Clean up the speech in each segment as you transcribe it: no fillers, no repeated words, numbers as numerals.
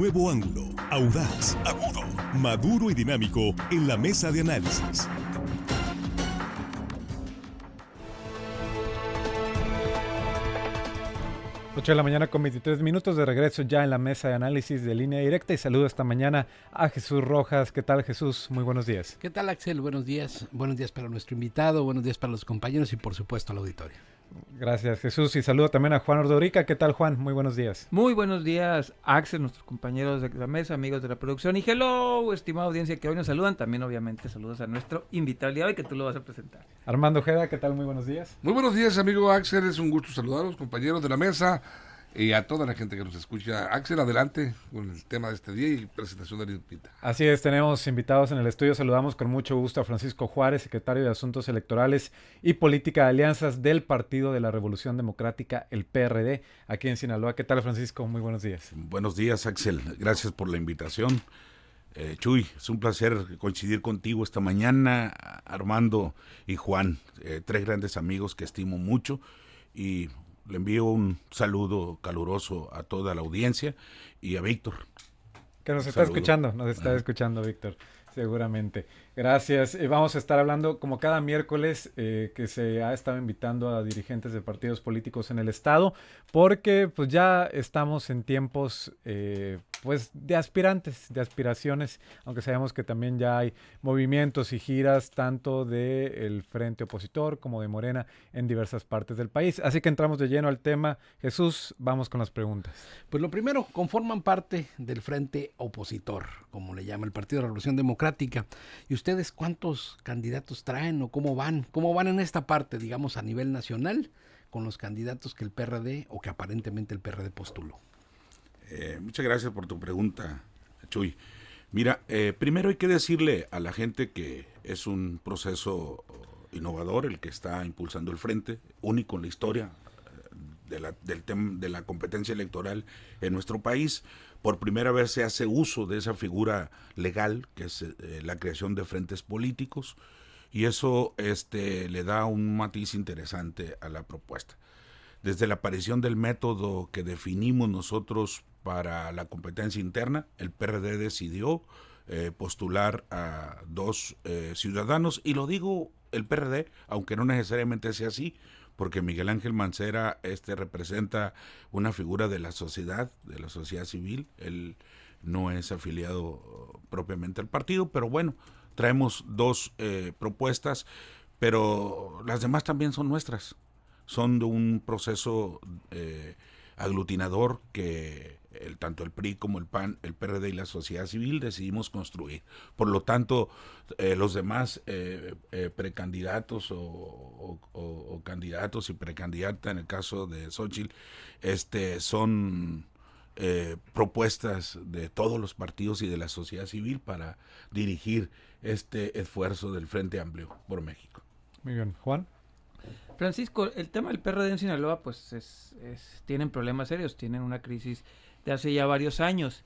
Nuevo ángulo, audaz, agudo, maduro y dinámico en la mesa de análisis. Ocho de la mañana con 23 minutos de regreso ya en la mesa de análisis de Línea Directa y saludo esta mañana a Jesús Rojas. ¿Qué tal, Jesús? Muy buenos días. ¿Qué tal, Axel? Buenos días para nuestro invitado, buenos días para los compañeros y por supuesto al auditorio. Gracias, Jesús, y saludo también a Juan Ordorica. ¿Qué tal, Juan? Muy buenos días. Muy buenos días, Axel, nuestros compañeros de la mesa, amigos de la producción y hello, estimada audiencia que hoy nos saludan. También obviamente saludos a nuestro invitado el día de hoy que tú lo vas a presentar. Armando Ojeda, ¿qué tal? Muy buenos días. Muy buenos días, amigo Axel, es un gusto saludar a los compañeros de la mesa y a toda la gente que nos escucha. Axel, adelante con el tema de este día y presentación de la invitación. Así es, tenemos invitados en el estudio. Saludamos con mucho gusto a Francisco Juárez, secretario de Asuntos Electorales y Política de Alianzas del Partido de la Revolución Democrática, el PRD, aquí en Sinaloa. ¿Qué tal, Francisco? Muy buenos días. Buenos días, Axel. Gracias por la invitación. Chuy, es un placer coincidir contigo esta mañana, Armando y Juan, tres grandes amigos que estimo mucho, y le envío un saludo caluroso a toda la audiencia y a Víctor. Que nos está escuchando, Víctor, seguramente. Gracias. Vamos a estar hablando, como cada miércoles, que se ha estado invitando a dirigentes de partidos políticos en el estado, porque pues ya estamos en tiempos pues de aspirantes, de aspiraciones, aunque sabemos que también ya hay movimientos y giras tanto del frente opositor como de Morena en diversas partes del país. Así que entramos de lleno al tema. Jesús, vamos con las preguntas. Pues lo primero, conforman parte del frente opositor, como le llama el Partido de la Revolución Democrática. ¿Y ustedes cuántos candidatos traen o cómo van? ¿Cómo van en esta parte, digamos, a nivel nacional con los candidatos que el PRD o que aparentemente el PRD postuló? Muchas gracias por tu pregunta, Chuy. Mira, primero hay que decirle a la gente que es un proceso innovador el que está impulsando el frente, único en la historia del tema de la competencia electoral en nuestro país. Por primera vez se hace uso de esa figura legal que es la creación de frentes políticos, y eso le da un matiz interesante a la propuesta. Desde la aparición del método que definimos nosotros para la competencia interna, el PRD decidió postular a dos ciudadanos, y lo digo el PRD, aunque no necesariamente sea así, porque Miguel Ángel Mancera representa una figura de la sociedad civil. Él no es afiliado propiamente al partido, pero bueno, traemos dos propuestas, pero las demás también son nuestras. Son de un proceso aglutinador que tanto el PRI como el PAN, el PRD y la sociedad civil decidimos construir. Por lo tanto, los demás precandidatos o candidatos y precandidatas, en el caso de Xóchitl, son propuestas de todos los partidos y de la sociedad civil para dirigir este esfuerzo del Frente Amplio por México. Muy bien. Juan. Francisco, el tema del PRD en Sinaloa pues tienen problemas serios, tienen una crisis de hace ya varios años.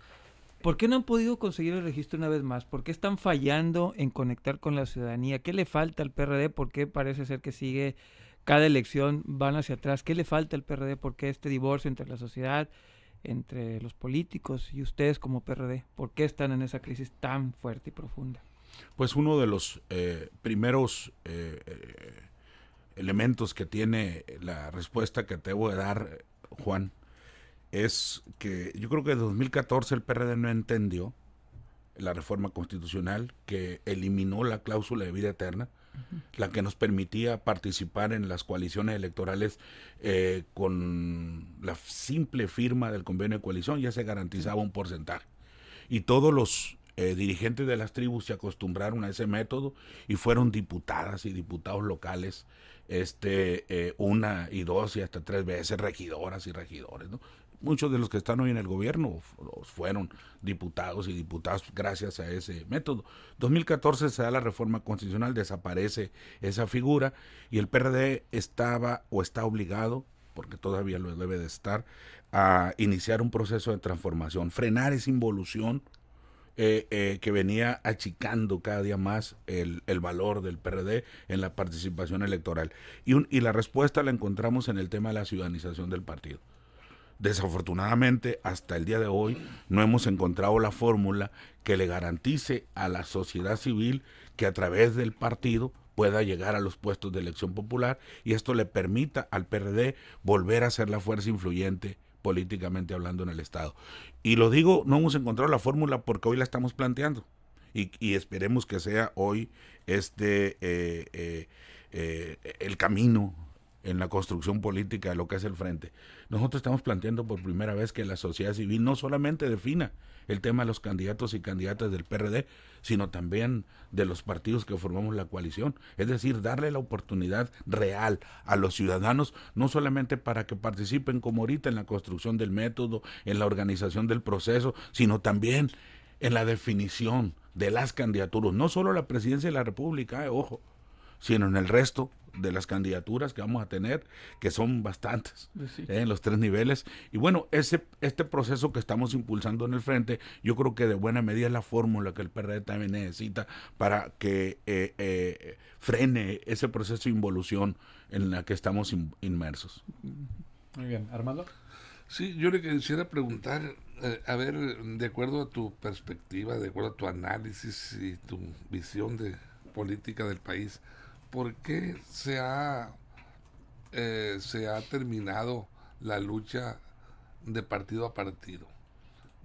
¿Por qué no han podido conseguir el registro una vez más? ¿Por qué están fallando en conectar con la ciudadanía? ¿Qué le falta al PRD? ¿Por qué parece ser que sigue cada elección van hacia atrás? ¿Qué le falta al PRD? ¿Por qué este divorcio entre la sociedad, entre los políticos y ustedes como PRD? ¿Por qué están en esa crisis tan fuerte y profunda? Pues uno de los primeros elementos que tiene la respuesta que te voy a dar, Juan, es que yo creo que en 2014 el PRD no entendió la reforma constitucional que eliminó la cláusula de vida eterna, la que nos permitía participar en las coaliciones electorales con la simple firma del convenio de coalición. Ya se garantizaba un porcentaje. Y todos los dirigentes de las tribus se acostumbraron a ese método y fueron diputadas y diputados locales, una y dos y hasta tres veces regidoras y regidores, ¿no? Muchos de los que están hoy en el gobierno fueron diputados y diputadas gracias a ese método. 2014 se da la reforma constitucional, desaparece esa figura y el PRD estaba o está obligado, porque todavía lo debe de estar, a iniciar un proceso de transformación, frenar esa involución que venía achicando cada día más el valor del PRD en la participación electoral. Y la respuesta la encontramos en el tema de la ciudadanización del partido. Desafortunadamente, hasta el día de hoy no hemos encontrado la fórmula que le garantice a la sociedad civil que a través del partido pueda llegar a los puestos de elección popular y esto le permita al PRD volver a ser la fuerza influyente políticamente hablando en el Estado. Y lo digo, no hemos encontrado la fórmula porque hoy la estamos planteando y esperemos que sea hoy el camino en la construcción política de lo que es el frente. Nosotros estamos planteando por primera vez que la sociedad civil no solamente defina el tema de los candidatos y candidatas del PRD, sino también de los partidos que formamos la coalición. Es decir, darle la oportunidad real a los ciudadanos, no solamente para que participen como ahorita en la construcción del método, en la organización del proceso, sino también en la definición de las candidaturas, no solo la presidencia de la República, ojo, sino en el resto de las candidaturas que vamos a tener, que son bastantes, Sí. en los 3 niveles. Y bueno, este proceso que estamos impulsando en el frente, yo creo que de buena medida es la fórmula que el PRD también necesita para que frene ese proceso de involución en la que estamos inmersos. Muy bien, Armando. Sí, yo le quisiera preguntar, a ver, de acuerdo a tu perspectiva, de acuerdo a tu análisis y tu visión de política del país, ¿por qué se ha terminado la lucha de partido a partido?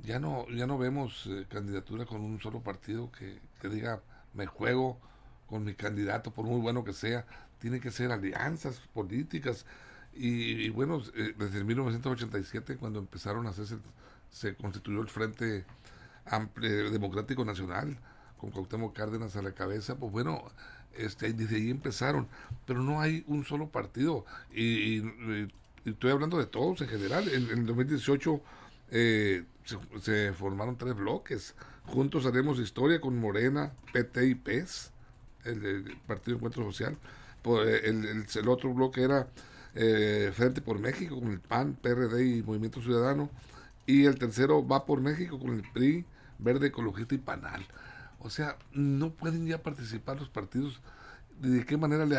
Ya no vemos candidatura con un solo partido que diga, me juego con mi candidato, por muy bueno que sea. Tiene que ser alianzas políticas. Y bueno, desde 1987, cuando empezaron a hacerse, se constituyó el Frente Democrático Nacional, con Cuauhtémoc Cárdenas a la cabeza, pues bueno, desde ahí empezaron, pero no hay un solo partido, y estoy hablando de todos en general. En 2018 se formaron 3 bloques, Juntos Haremos Historia con Morena, PT y PES, el Partido Encuentro Social. El otro bloque era Frente por México con el PAN, PRD y Movimiento Ciudadano, y el tercero Va por México con el PRI, Verde Ecologista y PANAL. O sea, no pueden ya participar los partidos. ¿De qué manera le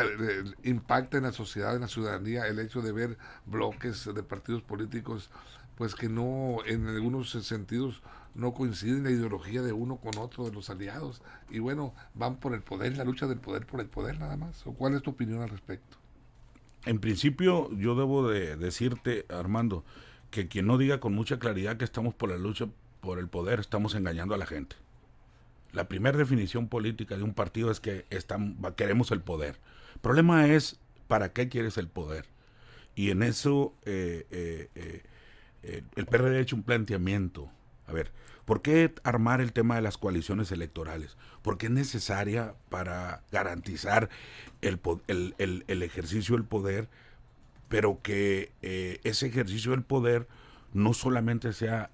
impacta en la sociedad, en la ciudadanía, el hecho de ver bloques de partidos políticos, pues que no, en algunos sentidos, no coinciden la ideología de uno con otro de los aliados? Y bueno, van por el poder, la lucha del poder por el poder nada más. ¿O cuál es tu opinión al respecto? En principio, yo debo de decirte, Armando, que quien no diga con mucha claridad que estamos por la lucha por el poder, estamos engañando a la gente. La primera definición política de un partido es que queremos el poder. El problema es, ¿para qué quieres el poder? Y en eso el PRD ha hecho un planteamiento. A ver, ¿por qué armar el tema de las coaliciones electorales? Porque es necesaria para garantizar el ejercicio del poder, pero que ese ejercicio del poder no solamente sea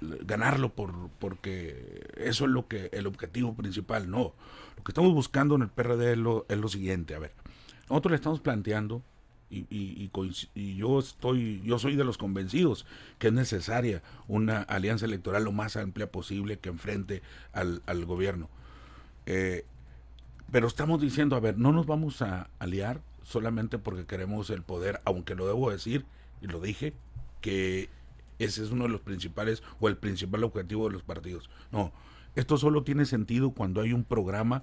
ganarlo porque eso es el objetivo principal. No, lo que estamos buscando en el PRD es lo siguiente. A ver, nosotros le estamos planteando y yo soy de los convencidos que es necesaria una alianza electoral lo más amplia posible que enfrente al gobierno, pero estamos diciendo, a ver, no nos vamos a aliar solamente porque queremos el poder, aunque lo debo decir y lo dije, que ese es uno de los principales o el principal objetivo de los partidos. No, esto solo tiene sentido cuando hay un programa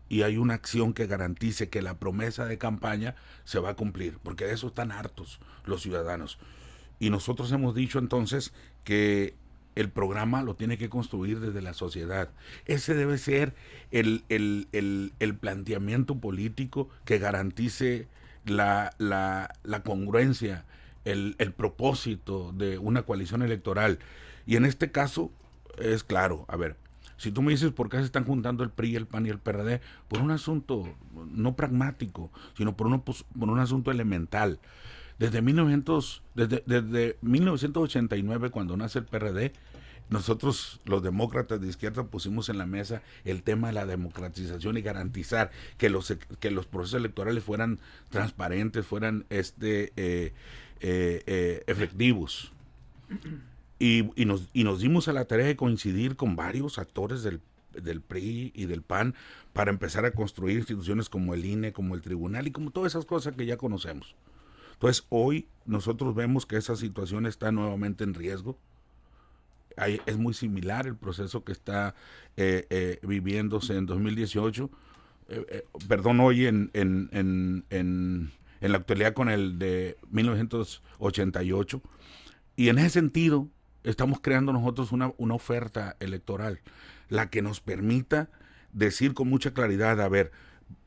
y hay una acción que garantice que la promesa de campaña se va a cumplir, porque de eso están hartos los ciudadanos. Y nosotros hemos dicho entonces que el programa lo tiene que construir desde la sociedad. Ese debe ser el planteamiento político que garantice la congruencia, el propósito de una coalición electoral. Y en este caso es claro. A ver, si tú me dices por qué se están juntando el PRI, el PAN y el PRD, por un asunto no pragmático, sino por un asunto elemental. Desde 1989, cuando nace el PRD, nosotros los demócratas de izquierda pusimos en la mesa el tema de la democratización y garantizar que los procesos electorales fueran transparentes, fueran efectivos. Y nos dimos a la tarea de coincidir con varios actores del PRI y del PAN para empezar a construir instituciones como el INE, como el tribunal y como todas esas cosas que ya conocemos. Entonces, hoy nosotros vemos que esa situación está nuevamente en riesgo. Es muy similar el proceso que está viviéndose en 2018, hoy en la actualidad con el de 1988. Y en ese sentido, estamos creando nosotros una oferta electoral, la que nos permita decir con mucha claridad, a ver,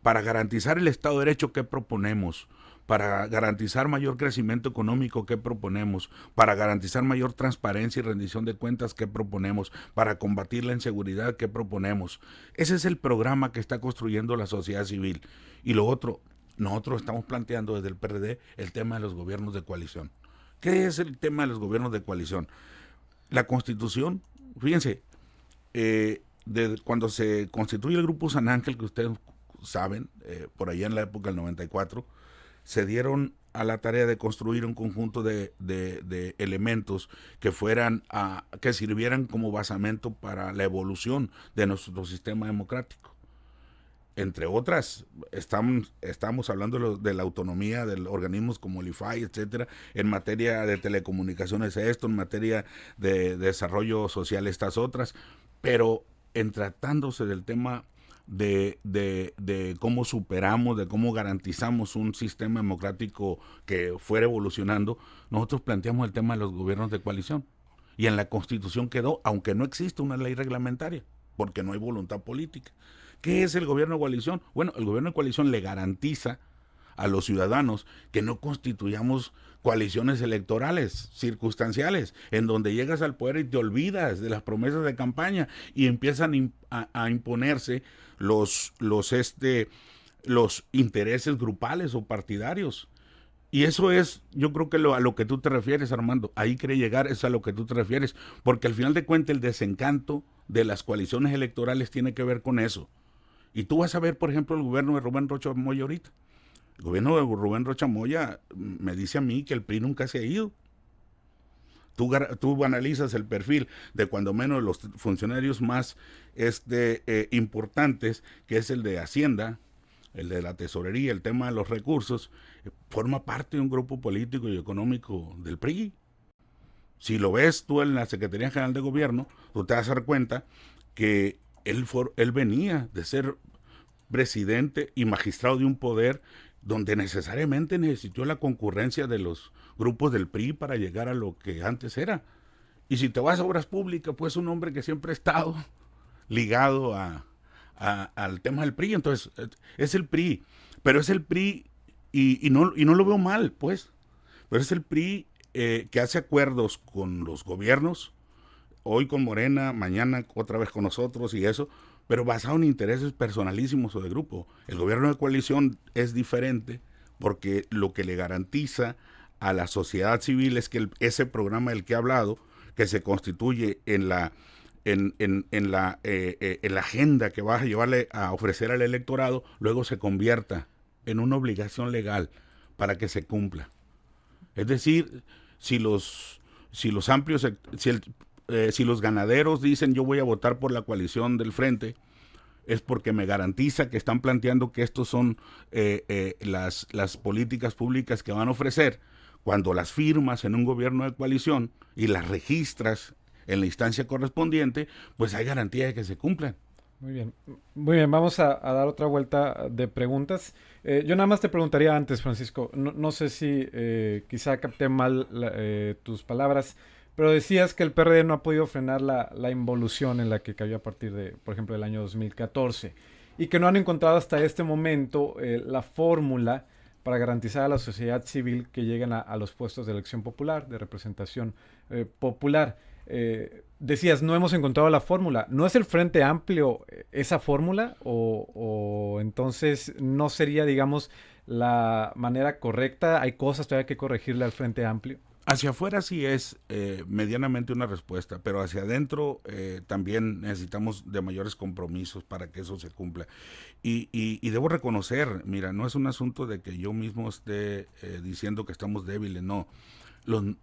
para garantizar el Estado de Derecho, ¿qué proponemos? Para garantizar mayor crecimiento económico, ¿qué proponemos? Para garantizar mayor transparencia y rendición de cuentas, ¿qué proponemos? Para combatir la inseguridad, ¿qué proponemos? Ese es el programa que está construyendo la sociedad civil. Y lo otro, nosotros estamos planteando desde el PRD el tema de los gobiernos de coalición. ¿Qué es el tema de los gobiernos de coalición? La Constitución, fíjense, cuando se constituye el Grupo San Ángel, que ustedes saben, por allá en la época del 94, se dieron a la tarea de construir un conjunto de elementos que que sirvieran como basamento para la evolución de nuestro sistema democrático. Entre otras, estamos hablando de la autonomía de organismos como el IFAI, etcétera, en materia de telecomunicaciones en materia de desarrollo social estas otras, pero en tratándose del tema de cómo superamos, de cómo garantizamos un sistema democrático que fuera evolucionando, nosotros planteamos el tema de los gobiernos de coalición. Y en la Constitución quedó, aunque no existe una ley reglamentaria, porque no hay voluntad política. ¿Qué es el gobierno de coalición? Bueno, el gobierno de coalición le garantiza a los ciudadanos que no constituyamos coaliciones electorales circunstanciales, en donde llegas al poder y te olvidas de las promesas de campaña y empiezan a imponerse los intereses grupales o partidarios. Y eso es, yo creo que a lo que tú te refieres, Armando, ahí quiere llegar, es a lo que tú te refieres, porque al final de cuentas el desencanto de las coaliciones electorales tiene que ver con eso. Y tú vas a ver, por ejemplo, el gobierno de Rubén Rocha Moya ahorita. El gobierno de Rubén Rocha Moya me dice a mí que el PRI nunca se ha ido. Tú analizas el perfil de cuando menos los funcionarios más importantes, que es el de Hacienda, el de la tesorería, el tema de los recursos, forma parte de un grupo político y económico del PRI. Si lo ves tú en la Secretaría General de Gobierno, tú te vas a dar cuenta que él venía de ser presidente y magistrado de un poder donde necesariamente necesitó la concurrencia de los grupos del PRI para llegar a lo que antes era. Y si te vas a obras públicas, pues un hombre que siempre ha estado ligado al tema del PRI, entonces es el PRI, pero es el PRI y no lo veo mal, pues, pero es el PRI que hace acuerdos con los gobiernos, hoy con Morena, mañana otra vez con nosotros y eso, pero basado en intereses personalísimos o de grupo. El gobierno de coalición es diferente porque lo que le garantiza a la sociedad civil es que ese programa del que he hablado, que se constituye en la agenda que vas a llevarle a ofrecer al electorado, luego se convierta en una obligación legal para que se cumpla. Es decir, si los ganaderos dicen yo voy a votar por la coalición del frente, es porque me garantiza que están planteando que estos son las políticas públicas que van a ofrecer. Cuando las firmas en un gobierno de coalición y las registras en la instancia correspondiente, pues hay garantía de que se cumplan. Muy bien, vamos a dar otra vuelta de preguntas. Yo nada más te preguntaría antes, Francisco, no sé si quizá capté mal tus palabras, pero decías que el PRD no ha podido frenar la involución en la que cayó a partir de, por ejemplo, del año 2014, y que no han encontrado hasta este momento la fórmula para garantizar a la sociedad civil que lleguen a los puestos de elección popular, de representación popular. Decías, no hemos encontrado la fórmula. ¿No es el Frente Amplio esa fórmula? ¿O entonces no sería, digamos, la manera correcta? ¿Hay cosas todavía que corregirle al Frente Amplio? Hacia afuera sí es medianamente una respuesta, pero hacia adentro también necesitamos de mayores compromisos para que eso se cumpla. Y debo reconocer, mira, no es un asunto de que yo mismo esté diciendo que estamos débiles, no. El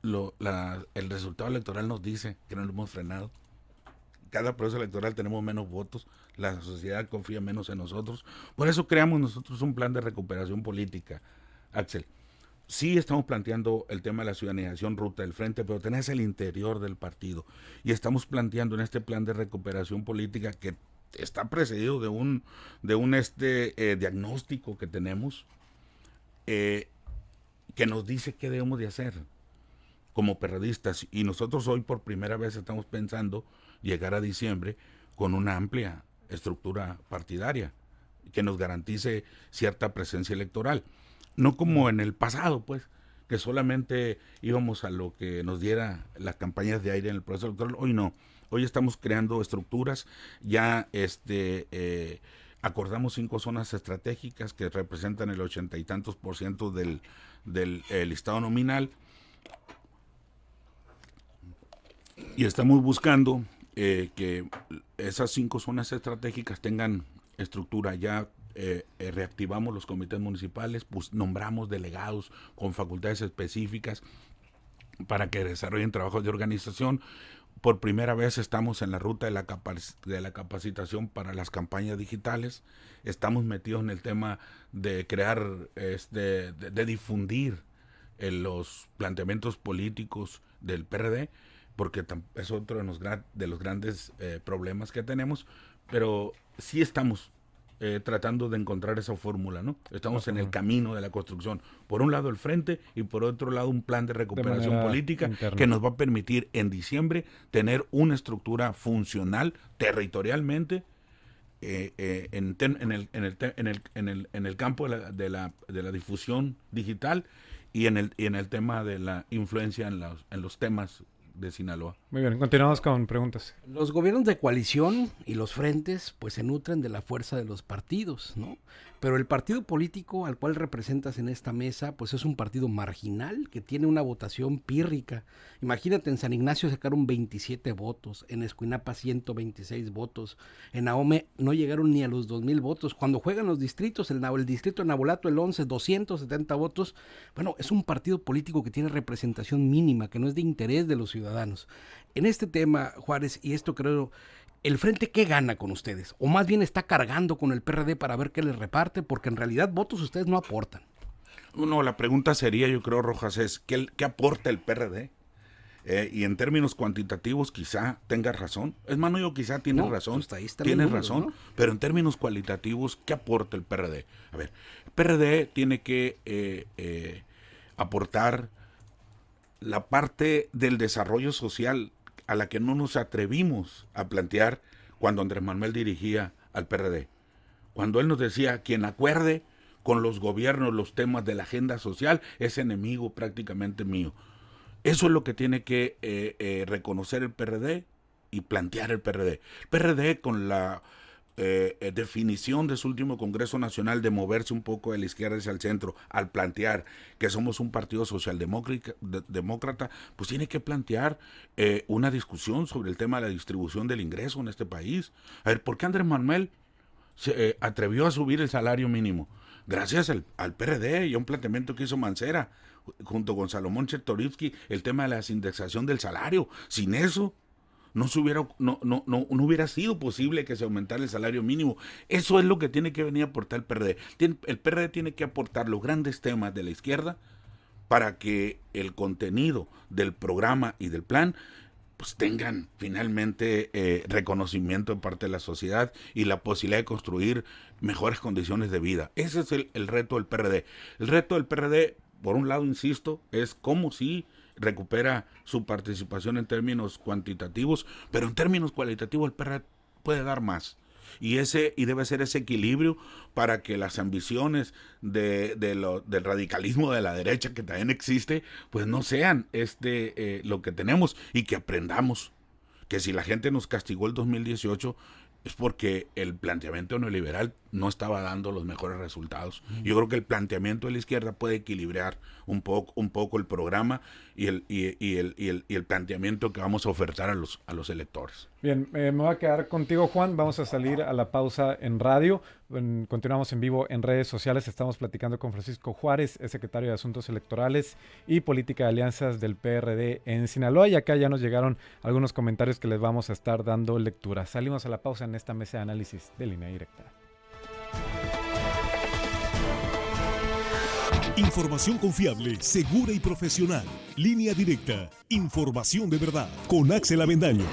resultado electoral nos dice que no lo hemos frenado. Cada proceso electoral tenemos menos votos, la sociedad confía menos en nosotros. Por eso creamos nosotros un plan de recuperación política, Axel. sí estamos planteando el tema de la ciudadanización, ruta del frente, pero tenés el interior del partido. Y estamos planteando en este plan de recuperación política que está precedido de un diagnóstico que tenemos, que nos dice qué debemos de hacer como perredistas. Y nosotros hoy por primera vez estamos pensando llegar a diciembre con una amplia estructura partidaria que nos garantice cierta presencia electoral. No como en el pasado, pues, que solamente íbamos a lo que nos diera las campañas de aire en el proceso electoral. Hoy no. Hoy estamos creando estructuras. Ya acordamos 5 zonas estratégicas que representan el 80 y tantos % del listado nominal. Y estamos buscando que esas 5 zonas estratégicas tengan estructura. Ya reactivamos los comités municipales, pues nombramos delegados con facultades específicas para que desarrollen trabajos de organización. Por primera vez estamos en la ruta de la capacitación para las campañas digitales. Estamos metidos en el tema de crear, de difundir los planteamientos políticos del PRD, porque es otro de los grandes problemas que tenemos, pero sí estamos tratando de encontrar esa fórmula, ¿no? Estamos en el camino de la construcción. Por un lado el frente y por otro lado un plan de recuperación política interna, que nos va a permitir en diciembre tener una estructura funcional territorialmente en el campo de la difusión digital y en el tema de la influencia en los temas de Sinaloa. Muy bien, continuamos con preguntas. Los gobiernos de coalición y los frentes pues se nutren de la fuerza de los partidos, ¿no? Pero el partido político al cual representas en esta mesa pues es un partido marginal que tiene una votación pírrica. Imagínate, en San Ignacio sacaron 27 votos, en Escuinapa 126 votos, en Ahome no llegaron ni a los 2,000 votos. Cuando juegan los distritos, el distrito de Nabolato, el 11, 270 votos. Bueno, es un partido político que tiene representación mínima, que no es de interés de los ciudadanos. En este tema, Juárez, y esto creo, ¿el frente qué gana con ustedes? O más bien está cargando con el PRD para ver qué les reparte, porque en realidad votos ustedes no aportan. No, la pregunta sería, yo creo, Rojas, es ¿qué aporta el PRD? Y en términos cuantitativos quizá tenga razón. Es más, no, yo quizá tiene razón. Pues tiene razón, ¿no? Pero en términos cualitativos, ¿qué aporta el PRD? A ver, el PRD tiene que aportar la parte del desarrollo social a la que no nos atrevimos a plantear cuando Andrés Manuel dirigía al PRD. Cuando él nos decía, quien acuerde con los gobiernos los temas de la agenda social es enemigo prácticamente mío. Eso es lo que tiene que reconocer el PRD y plantear el PRD. El PRD, con la definición de su último Congreso Nacional de moverse un poco de la izquierda hacia el centro, al plantear que somos un partido socialdemócrata, pues tiene que plantear una discusión sobre el tema de la distribución del ingreso en este país. A ver, ¿por qué Andrés Manuel se atrevió a subir el salario mínimo? Gracias al PRD y a un planteamiento que hizo Mancera junto con Salomón Chertorivsky, el tema de la indexación del salario. Sin eso no hubiera sido posible que se aumentara el salario mínimo. Eso es lo que tiene que venir a aportar el PRD. El PRD tiene que aportar los grandes temas de la izquierda para que el contenido del programa y del plan pues tengan finalmente reconocimiento de parte de la sociedad y la posibilidad de construir mejores condiciones de vida. Ese es el reto del PRD. El reto del PRD, por un lado, insisto, es cómo sí recupera su participación en términos cuantitativos, pero en términos cualitativos el PRD puede dar más. Y debe ser ese equilibrio para que las ambiciones del radicalismo de la derecha, que también existe, pues no sean lo que tenemos, y que aprendamos que si la gente nos castigó el 2018 es porque el planteamiento neoliberal no estaba dando los mejores resultados. Yo creo que el planteamiento de la izquierda puede equilibrar un poco el programa y el planteamiento que vamos a ofertar a los electores. Bien, me voy a quedar contigo, Juan. Vamos a salir a la pausa en radio. Continuamos en vivo en redes sociales. Estamos platicando con Francisco Juárez, es secretario de Asuntos Electorales y Política de Alianzas del PRD en Sinaloa. Y acá ya nos llegaron algunos comentarios que les vamos a estar dando lectura. Salimos a la pausa en esta mesa de análisis de Línea Directa. Información confiable, segura y profesional. Línea Directa. Información de verdad. Con Axel Avendaño.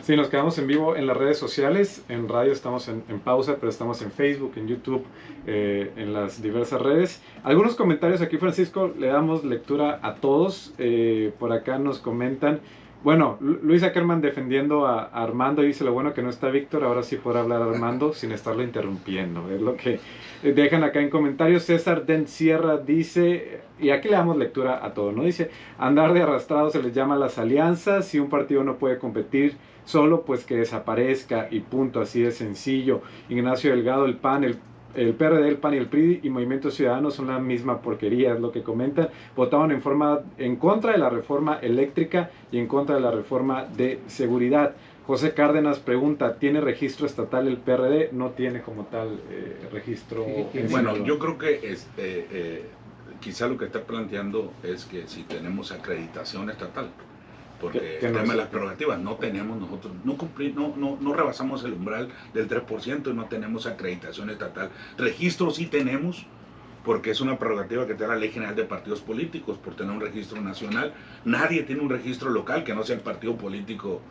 Sí, nos quedamos en vivo en las redes sociales. En radio estamos en pausa, pero estamos en Facebook, en YouTube, en las diversas redes. Algunos comentarios aquí, Francisco, le damos lectura a todos. Por acá nos comentan. Bueno, Luis Ackerman defendiendo a Armando, dice: lo bueno que no está Víctor, ahora sí podrá hablar Armando sin estarlo interrumpiendo. Es lo que dejan acá en comentarios. César Den Sierra dice, y aquí le damos lectura a todo, ¿no? Dice: andar de arrastrado se les llama las alianzas. Si un partido no puede competir solo, pues que desaparezca y punto, así de sencillo. Ignacio Delgado, el PAN, el PRD, el PAN y el PRI y Movimiento Ciudadano son la misma porquería, es lo que comentan. Votaban en contra de la reforma eléctrica y en contra de la reforma de seguridad. José Cárdenas pregunta: ¿tiene registro estatal el PRD? No tiene como tal registro. Bueno, yo creo que quizá lo que está planteando es que si tenemos acreditación estatal, porque el tema de las prerrogativas no tenemos nosotros, no rebasamos el umbral del 3% y no tenemos acreditación estatal. Registro sí tenemos, porque es una prerrogativa que te da la Ley General de Partidos Políticos por tener un registro nacional. Nadie tiene un registro local que no sea el partido político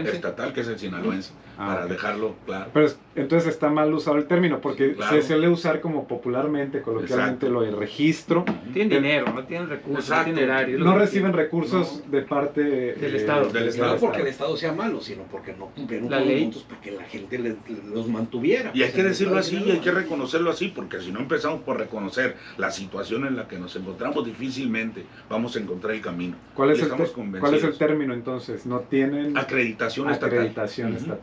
estatal, que es el sinaloense, para dejarlo claro. Pero entonces está mal usado el término, porque se suele usar como popularmente, coloquialmente, lo de registro. Tienen dinero, no tienen recursos, no tienen erario. No reciben recursos de parte del Estado. No porque el Estado sea malo, sino porque no cumplieron con los puntos para que la gente los mantuviera. Y hay que decirlo así, y hay que reconocerlo así, porque si no empezamos por reconocer la situación en la que nos encontramos, difícilmente vamos a encontrar el camino. ¿Cuál es el término entonces? No tienen acreditación estatal.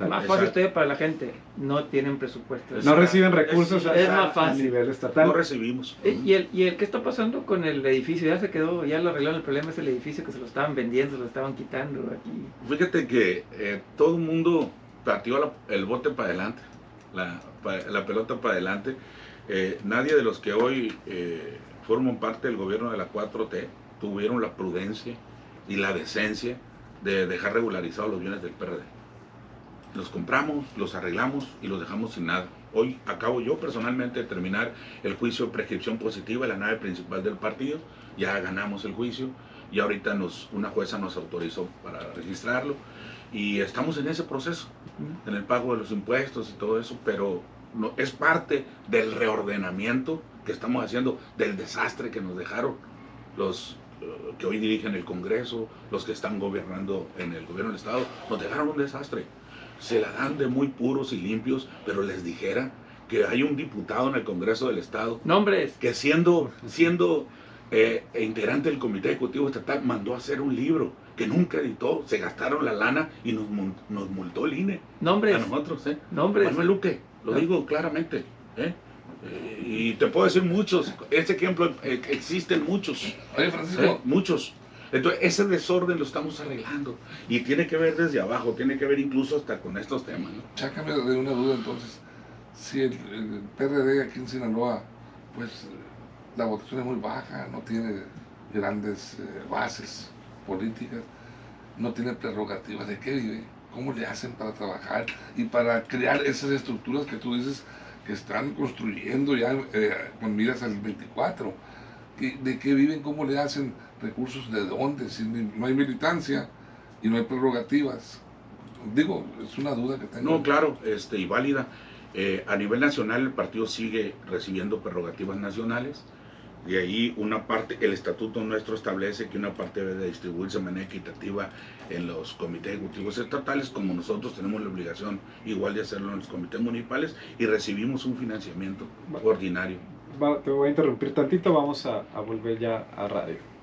Más fácil todavía para la gente, no tienen presupuesto. No reciben recursos es más fácil. A nivel estatal. No recibimos. ¿Y el qué está pasando con el edificio? Ya lo arreglaron. El problema es el edificio, que se lo estaban vendiendo, se lo estaban quitando aquí. Fíjate que todo el mundo pateó el bote para adelante, la pelota para adelante. Nadie de los que hoy forman parte del gobierno de la 4T tuvieron la prudencia y la decencia de dejar regularizados los bienes del PRD. Los compramos, los arreglamos y los dejamos sin nada. Hoy acabo yo personalmente de terminar el juicio de prescripción positiva en la nave principal del partido. Ya ganamos el juicio y ahorita una jueza nos autorizó para registrarlo y estamos en ese proceso, en el pago de los impuestos y todo eso, pero no, es parte del reordenamiento que estamos haciendo, del desastre que nos dejaron los que hoy dirigen el Congreso, los que están gobernando en el gobierno del Estado. Nos dejaron un desastre. Se la dan de muy puros y limpios, pero les dijera que hay un diputado en el Congreso del Estado, nombres, que siendo integrante del Comité Ejecutivo Estatal, mandó a hacer un libro que nunca editó. Se gastaron la lana y nos multó el INE. Nombres. A nosotros, Nombres. Manuel Luque, lo digo claramente. Y te puedo decir muchos. Este ejemplo, existen muchos. Oye, Francisco. Muchos. Entonces, ese desorden lo estamos arreglando. Y tiene que ver desde abajo, tiene que ver incluso hasta con estos temas, ¿no? Chácame de una duda entonces. Si el PRD aquí en Sinaloa, pues la votación es muy baja, no tiene grandes bases políticas, no tiene prerrogativas, ¿de qué vive? ¿Cómo le hacen para trabajar y para crear esas estructuras que tú dices que están construyendo ya con miras al 24? ¿De qué viven? ¿Cómo le hacen? ¿Recursos de dónde? Si no hay militancia y no hay prerrogativas. Digo, es una duda que tengo. No, claro, y válida. A nivel nacional el partido sigue recibiendo prerrogativas nacionales. De ahí una parte, el estatuto nuestro establece que una parte debe de distribuirse de manera equitativa en los comités ejecutivos estatales, como nosotros tenemos la obligación igual de hacerlo en los comités municipales, y recibimos un financiamiento ordinario. Te voy a interrumpir tantito, vamos a volver ya a radio.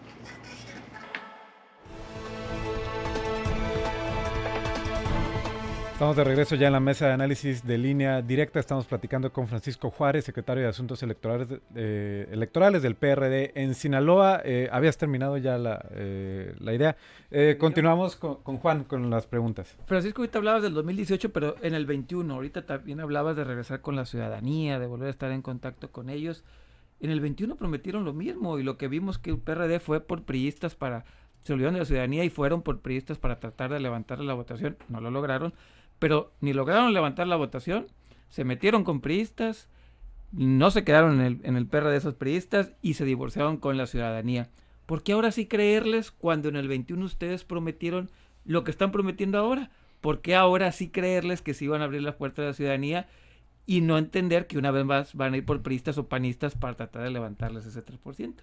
Estamos de regreso ya en la mesa de análisis de Línea Directa. Estamos platicando con Francisco Juárez, secretario de Asuntos Electorales del PRD en Sinaloa. Habías terminado ya la idea. Continuamos con Juan, con las preguntas. Francisco, ahorita hablabas del 2018, pero en el 21. Ahorita también hablabas de regresar con la ciudadanía, de volver a estar en contacto con ellos. En el 21 prometieron lo mismo, y lo que vimos que el PRD fue por priistas se olvidaron de la ciudadanía y fueron por priistas para tratar de levantar la votación. No lo lograron. Pero ni lograron levantar la votación, se metieron con priistas no se quedaron en el PRD esos priistas y se divorciaron con la ciudadanía. ¿Por qué ahora sí creerles cuando en el 21 ustedes prometieron lo que están prometiendo ahora? ¿Por qué ahora sí creerles que se iban a abrir las puertas de la ciudadanía y no entender que una vez más van a ir por priistas o panistas para tratar de levantarles ese 3%?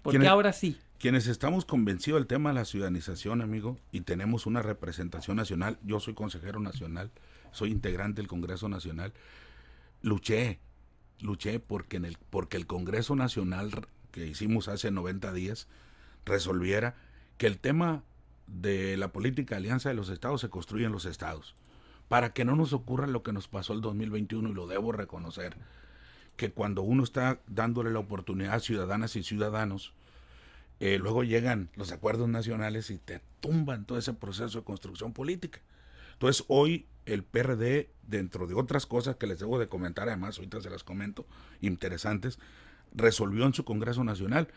¿Por qué ahora sí? Quienes estamos convencidos del tema de la ciudadanización, amigo, y tenemos una representación nacional, yo soy consejero nacional, soy integrante del Congreso Nacional, luché porque el Congreso Nacional que hicimos hace 90 días resolviera que el tema de la política de alianza de los estados se construye en los estados, para que no nos ocurra lo que nos pasó el 2021, y lo debo reconocer, que cuando uno está dándole la oportunidad a ciudadanas y ciudadanos, luego llegan los acuerdos nacionales y te tumban todo ese proceso de construcción política. Entonces hoy el PRD, dentro de otras cosas que les debo de comentar, además ahorita se las comento, interesantes, resolvió en su Congreso Nacional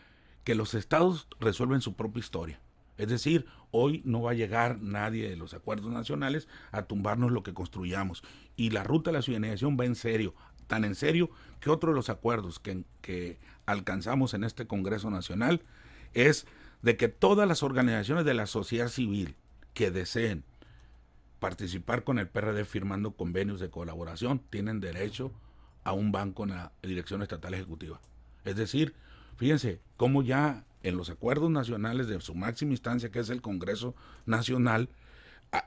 que los estados resuelven su propia historia. Es decir, hoy no va a llegar nadie de los acuerdos nacionales a tumbarnos lo que construyamos. Y la ruta de la ciudadanización va en serio, tan en serio que otro de los acuerdos que alcanzamos en este Congreso Nacional es de que todas las organizaciones de la sociedad civil que deseen participar con el PRD firmando convenios de colaboración tienen derecho a un banco en la Dirección Estatal Ejecutiva. Es decir, fíjense cómo ya en los acuerdos nacionales de su máxima instancia, que es el Congreso Nacional,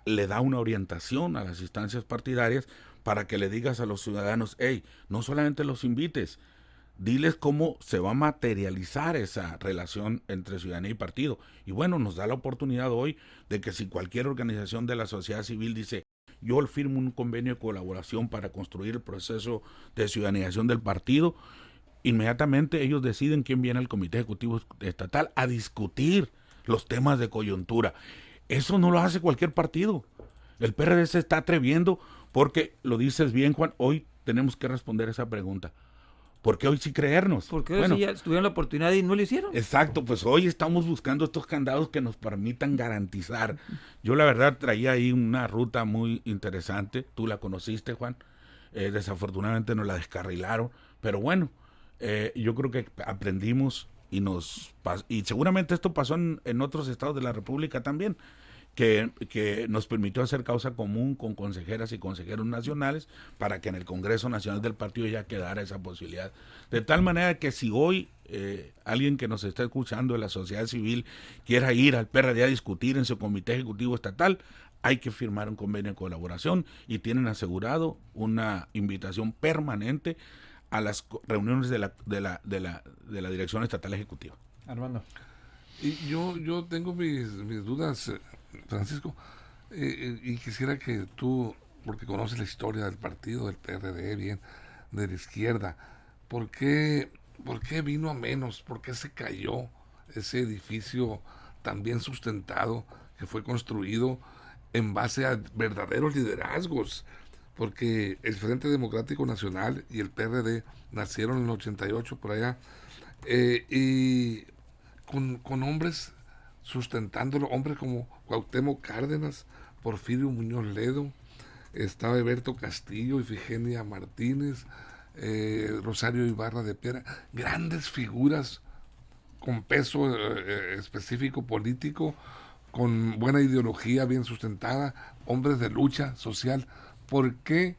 le da una orientación a las instancias partidarias para que le digas a los ciudadanos, hey, no solamente los invites, diles cómo se va a materializar esa relación entre ciudadanía y partido. Y bueno, nos da la oportunidad hoy de que si cualquier organización de la sociedad civil dice, yo firmo un convenio de colaboración para construir el proceso de ciudadanización del partido, inmediatamente ellos deciden quién viene al Comité Ejecutivo Estatal a discutir los temas de coyuntura. Eso no lo hace cualquier partido. El PRD se está atreviendo porque, lo dices bien, Juan, hoy tenemos que responder esa pregunta. ¿Por qué hoy sí creernos? Porque hoy sí ya tuvieron la oportunidad y no lo hicieron. Exacto, pues hoy estamos buscando estos candados que nos permitan garantizar. Yo la verdad traía ahí una ruta muy interesante, tú la conociste, Juan, desafortunadamente nos la descarrilaron, pero bueno, yo creo que aprendimos y seguramente esto pasó en otros estados de la República también, que nos permitió hacer causa común con consejeras y consejeros nacionales para que en el Congreso Nacional del partido ya quedara esa posibilidad. De tal manera que si hoy alguien que nos está escuchando de la sociedad civil quiera ir al PRD a discutir en su Comité Ejecutivo Estatal, hay que firmar un convenio de colaboración y tienen asegurado una invitación permanente a las reuniones de la Dirección Estatal Ejecutiva. Armando. Y yo tengo mis dudas, Francisco, y quisiera que tú, porque conoces la historia del partido, del PRD, bien, de la izquierda, ¿por qué vino a menos? ¿Por qué se cayó ese edificio tan bien sustentado que fue construido en base a verdaderos liderazgos? Porque el Frente Democrático Nacional y el PRD nacieron en el 88 por allá, y con hombres sustentándolo, hombres como Cuauhtémoc Cárdenas, Porfirio Muñoz Ledo, estaba Eberto Castillo, Ifigenia Martínez, Rosario Ibarra de Piedra, grandes figuras con peso específico político, con buena ideología bien sustentada, hombres de lucha social. ¿Por qué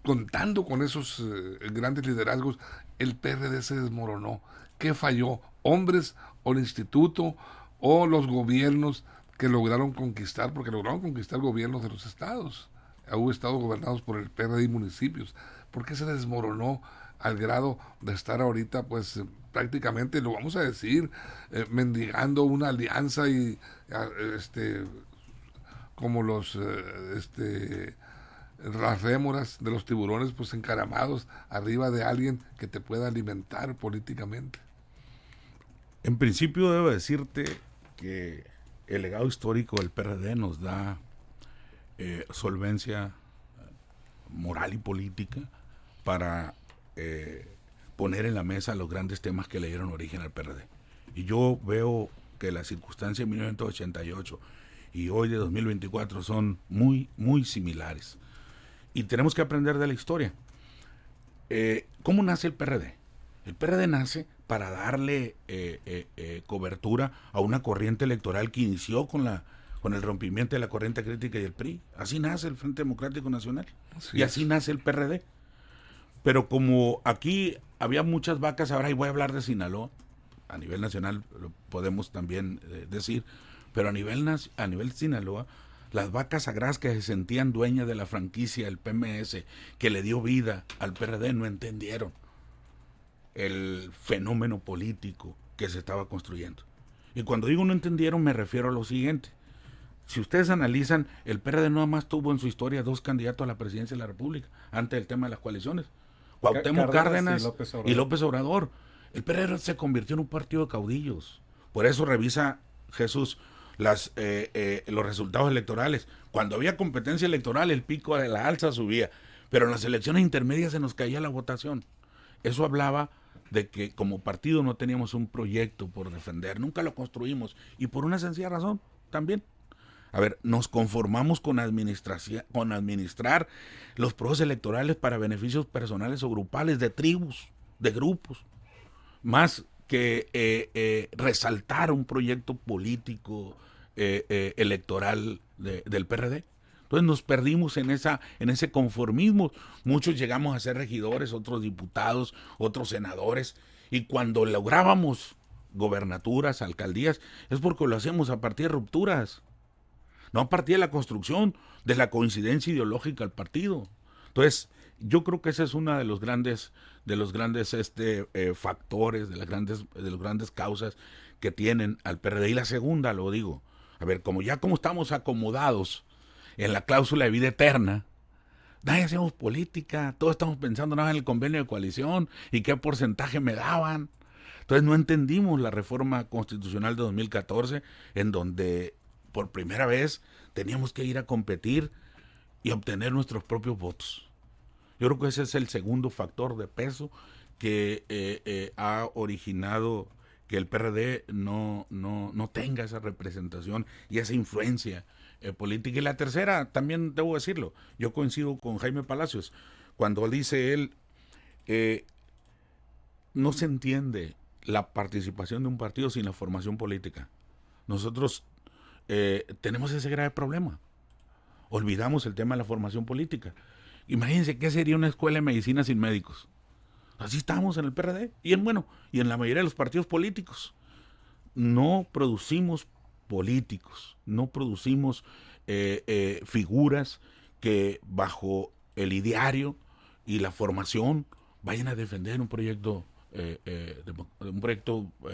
contando con esos grandes liderazgos el PRD se desmoronó? ¿Qué falló? ¿Hombres o el instituto o los gobiernos que lograron conquistar? Porque lograron conquistar gobiernos de los estados. Hubo estados gobernados por el PRD y municipios. ¿Por qué se desmoronó al grado de estar ahorita, pues prácticamente, lo vamos a decir, mendigando una alianza y como las rémoras de los tiburones, pues encaramados arriba de alguien que te pueda alimentar políticamente? En principio debo decirte que el legado histórico del PRD nos da solvencia moral y política para poner en la mesa los grandes temas que le dieron origen al PRD. Y yo veo que las circunstancias de 1988 y hoy de 2024 son muy, muy similares. Y tenemos que aprender de la historia. ¿cómo nace el PRD? El PRD nace para darle cobertura a una corriente electoral que inició con el rompimiento de la corriente crítica y el PRI. Así nace el Frente Democrático Nacional. Y así nace el PRD. Pero como aquí había muchas vacas, ahora voy a hablar de Sinaloa, a nivel nacional lo podemos también decir, pero a nivel de Sinaloa, las vacas sagradas que se sentían dueñas de la franquicia del PMS, que le dio vida al PRD, no entendieron el fenómeno político que se estaba construyendo. Y cuando digo no entendieron, me refiero a lo siguiente. Si ustedes analizan, el PRD nada más tuvo en su historia 2 candidatos a la presidencia de la República, antes del tema de las coaliciones. Cuauhtémoc Cárdenas y López Obrador. El PRD se convirtió en un partido de caudillos. Por eso revisa, Jesús, los resultados electorales. Cuando había competencia electoral, el pico de la alza subía, pero en las elecciones intermedias se nos caía la votación. Eso hablaba de que como partido no teníamos un proyecto por defender, nunca lo construimos, y por una sencilla razón también. A ver, nos conformamos con administrar los procesos electorales para beneficios personales o grupales de tribus, de grupos, más que resaltar un proyecto político electoral del PRD. Entonces nos perdimos en ese conformismo. Muchos llegamos a ser regidores, otros diputados, otros senadores, y cuando lográbamos gobernaturas, alcaldías, es porque lo hacíamos a partir de rupturas, no a partir de la construcción, de la coincidencia ideológica del partido. Entonces, yo creo que ese es uno de los grandes factores, de las grandes causas que tienen al PRD. Y la segunda, lo digo, a ver, como estamos acomodados en la cláusula de vida eterna, nadie hacemos política, todos estamos pensando nada en el convenio de coalición y qué porcentaje me daban. Entonces no entendimos la reforma constitucional de 2014, en donde por primera vez teníamos que ir a competir y obtener nuestros propios votos. Yo creo que ese es el segundo factor de peso que ha originado que el PRD no tenga esa representación y esa influencia política. Y la tercera, también debo decirlo, yo coincido con Jaime Palacios, cuando dice él, no se entiende la participación de un partido sin la formación política. Nosotros tenemos ese grave problema. Olvidamos el tema de la formación política. Imagínense qué sería una escuela de medicina sin médicos. Así estamos en el PRD y en la mayoría de los partidos políticos. No producimos políticos, no producimos figuras que bajo el ideario y la formación vayan a defender un proyecto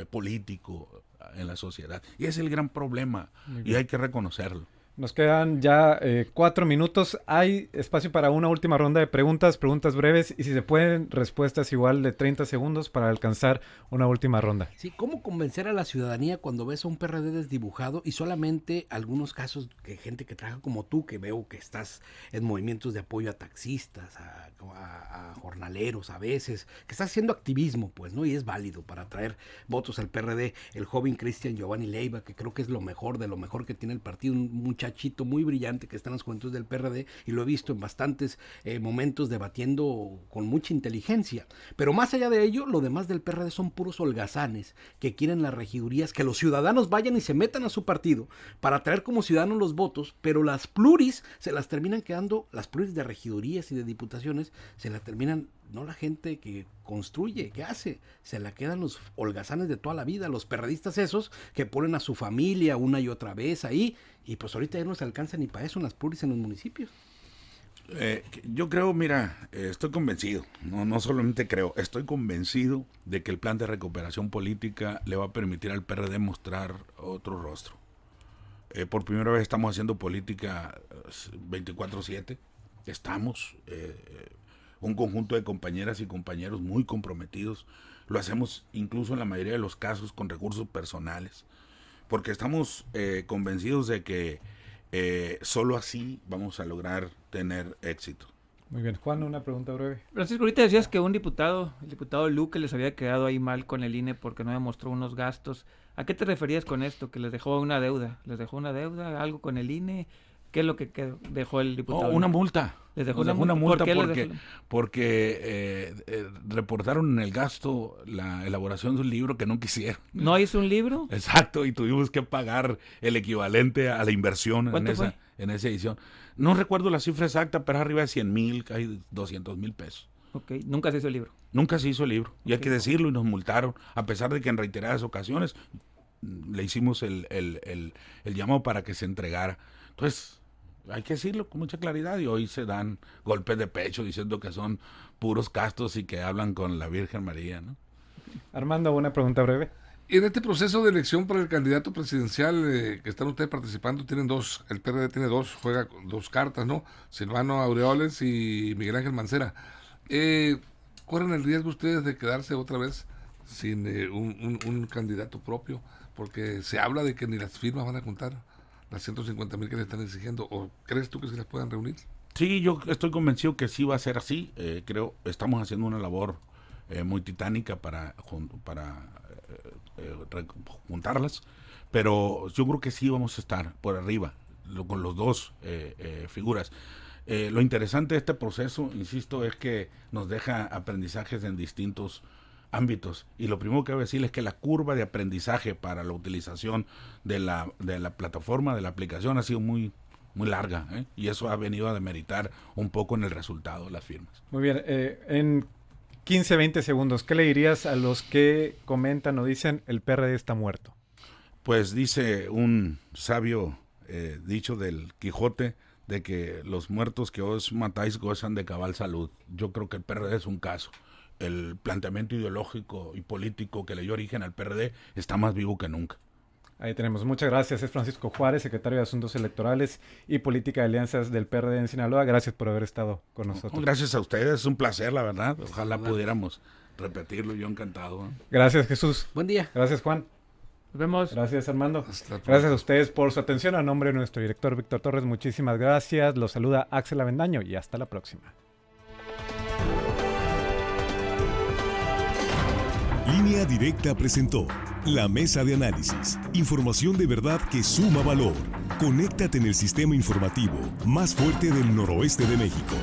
político en la sociedad. Y ese es el gran problema y hay que reconocerlo. Nos quedan ya 4 minutos. Hay espacio para una última ronda de preguntas breves y si se pueden, respuestas igual de 30 segundos para alcanzar una última ronda. Sí, ¿cómo convencer a la ciudadanía cuando ves a un PRD desdibujado y solamente algunos casos de gente que trabaja como tú, que veo que estás en movimientos de apoyo a taxistas, a jornaleros a veces, que estás haciendo activismo, pues, ¿no? Y es válido para atraer votos al PRD. El joven Cristian Giovanni Leiva, que creo que es lo mejor de lo mejor que tiene el partido, un muchachito muy brillante que está en las juventudes del PRD y lo he visto en bastantes momentos debatiendo con mucha inteligencia. Pero más allá de ello, lo demás del PRD son puros holgazanes que quieren las regidurías, que los ciudadanos vayan y se metan a su partido para atraer como ciudadanos los votos, pero las pluris se las terminan quedando, las pluris de regidurías y de diputaciones, se las terminan, no la gente que construye, que hace, se la quedan los holgazanes de toda la vida, los perredistas esos que ponen a su familia una y otra vez ahí, y pues ahorita ya no se alcanza ni para eso en las pluris en los municipios. Yo creo, mira, estoy convencido, no solamente creo, estoy convencido de que el plan de recuperación política le va a permitir al PRD mostrar otro rostro. Por primera vez estamos haciendo política 24/7, estamos un conjunto de compañeras y compañeros muy comprometidos, lo hacemos incluso en la mayoría de los casos con recursos personales, porque estamos convencidos de que solo así vamos a lograr tener éxito. Muy bien, Juan, una pregunta breve. Francisco, ahorita decías que el diputado Luque les había quedado ahí mal con el INE porque no demostró unos gastos. ¿A qué te referías con esto? ¿Que les dejó una deuda? ¿Les dejó una deuda? ¿Algo con el INE? ¿Qué es lo que dejó el diputado? Una multa. ¿Les dejó Nos dejó una multa ¿Por qué les dejó porque reportaron en el gasto la elaboración de un libro que no quisieron. ¿No hizo un libro? Exacto, y tuvimos que pagar el equivalente a la inversión en esa edición. No recuerdo la cifra exacta, pero arriba de 100,000, casi 200,000 pesos. Ok, nunca se hizo el libro. Nunca se hizo el libro, y hay que decirlo, y nos multaron, a pesar de que en reiteradas ocasiones le hicimos el llamado para que se entregara. Entonces, hay que decirlo con mucha claridad, y hoy se dan golpes de pecho diciendo que son puros castos y que hablan con la Virgen María, ¿no? Armando, una pregunta breve. En este proceso de elección para el candidato presidencial que están ustedes participando, tienen dos, el PRD tiene dos, juega dos cartas, ¿no? Silvano Aureoles y Miguel Ángel Mancera. ¿Corren el riesgo ustedes de quedarse otra vez sin un candidato propio? Porque se habla de que ni las firmas van a juntar las 150,000 que le están exigiendo. ¿O crees tú que se las puedan reunir? Sí, yo estoy convencido que sí va a ser así. Creo estamos haciendo una labor muy titánica para juntarlas, pero yo creo que sí vamos a estar por arriba con los dos figuras. Lo interesante de este proceso, insisto, es que nos deja aprendizajes en distintos ámbitos, y lo primero que voy a decir es que la curva de aprendizaje para la utilización de la plataforma, de la aplicación, ha sido muy larga, y eso ha venido a demeritar un poco en el resultado de las firmas. Muy bien, en 15, 20 segundos, ¿qué le dirías a los que comentan o dicen el PRD está muerto? Pues dice un sabio dicho del Quijote, de que los muertos que os matáis gozan de cabal salud. Yo creo que el PRD es un caso. El planteamiento ideológico y político que le dio origen al PRD está más vivo que nunca. Ahí tenemos. Muchas gracias. Es Francisco Juárez, secretario de Asuntos Electorales y Política de Alianzas del PRD en Sinaloa. Gracias por haber estado con nosotros. Gracias a ustedes, es un placer, la verdad. Ojalá pudiéramos repetirlo, yo encantado. Gracias, Jesús. Buen día. Gracias, Juan. Nos vemos. Gracias, Armando. Gracias a ustedes por su atención. A nombre de nuestro director Víctor Torres, muchísimas gracias. Los saluda Axel Avendaño y hasta la próxima. Línea Directa presentó La Mesa de Análisis. Información de verdad que suma valor. Conéctate en el sistema informativo más fuerte del noroeste de México.